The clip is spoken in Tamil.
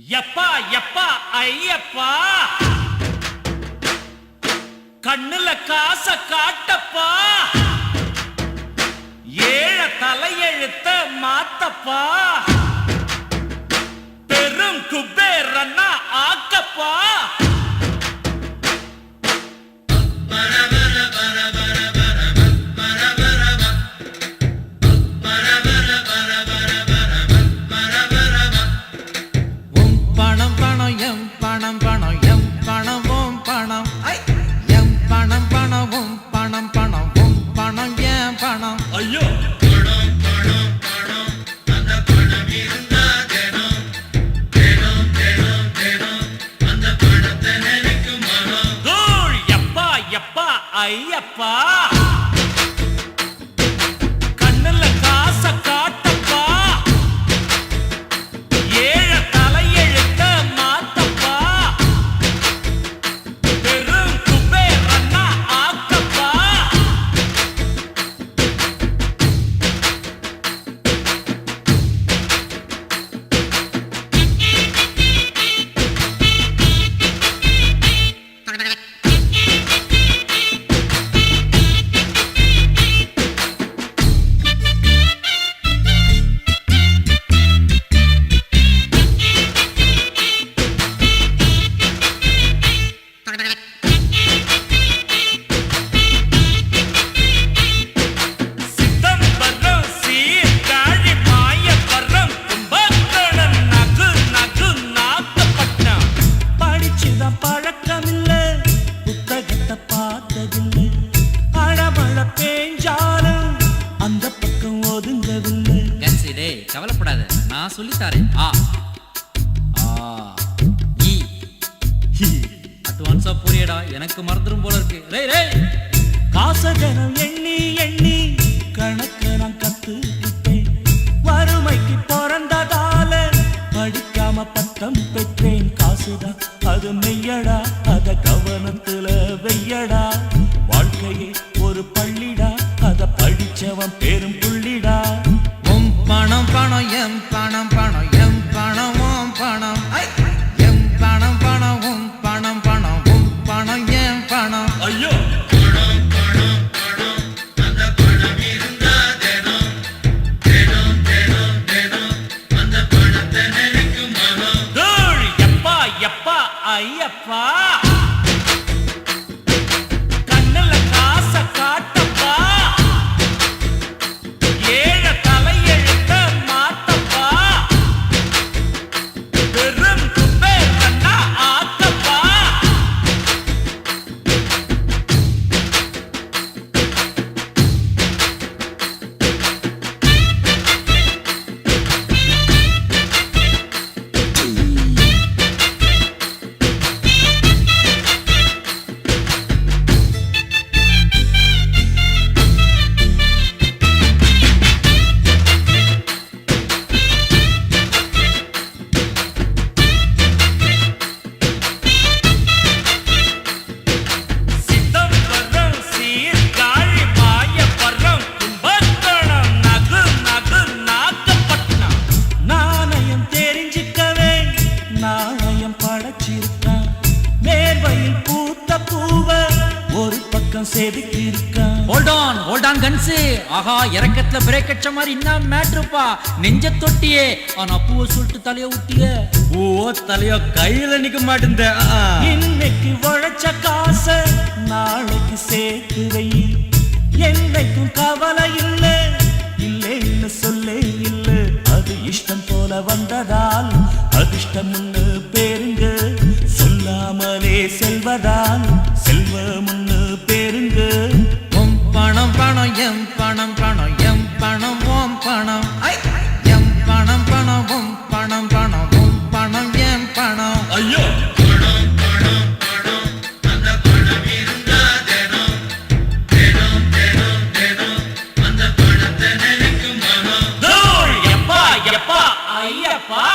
எப்பா எப்பா ஐயப்பா கண்ணுல காச காட்டப்பா ஏழ தலையெழுத்த மாத்தப்பா பெரும் குபேரன்னா ஆக்கப்பா ஐயோ எப்பா எப்பா ஐயப்பா கண்ணுல காச காட்டப்பா ஏழ தலையெழுத்த மாத்தப்பா பெரும் குபேரன்னா ஆக்கப்பா கவலைப்படாத, நான் சொல்லித்தாரேன். அட்வான்ஸா புரியடா, எனக்கு மறந்துடும் போல இருக்கு. காசகனம் எண்ணி எண்ணி கணக்கு நான் கத்துக்கிட்டேன். வறுமைக்கு பிறந்ததால படிக்காம பட்டம் பெற்றேன். காசுதான் அது மெய்யடா, அத கவனத்துல வெய்யடா. வாழ்க்கையே ஒரு பள்ளிடா, அத படிச்சவன் பெரும் புள்ளிடா. பணம் பணம் எம் பணம் பணம் எம் பணம் ஓம் பணம் எம் பணம் பணம் உம் பணம் பணம் உம் பணம் எம் பணம். ஐயோ எப்பா எப்பா ஐயப்பா கண்ணுல காச காட்டப்பா ஏழ தலையெழுத்த மாத்தப்பா பெரும் குபேரன்னா ஆக்கப்பா. ஆஹா, இறக்கத்துல பிரேக் அடிச்ச மாதிரி என்ன மேட்ருப்பா. நெஞ்ச தொட்டியே, ஆனா பூவை சொல்லிட்டு தலைய ஊட்டிய. தலையோ கையில நிக்க மாட்டேன். இன்னைக்கு உழைச்ச காச நாளைக்கு சேர்த்து வை. என்னைக்கும் கவலை இல்லை இல்லைன்னு சொல்லே இல்லை. அது இஷ்டம் போல வந்ததால் அதிர்ஷ்டம் முன்னு பேருங்க. சொல்லாமலே செல்வதால் செல்வமுன்னு பேருங்க. பணம் பணம் எம் பணம் பணம் எம் பணம் ஓம் பணம் எம் பணம் பணம் உம் பணம் பணம் உம் பணம் எம் பணம். ஐயோ எப்பா எப்பா ஐயப்பா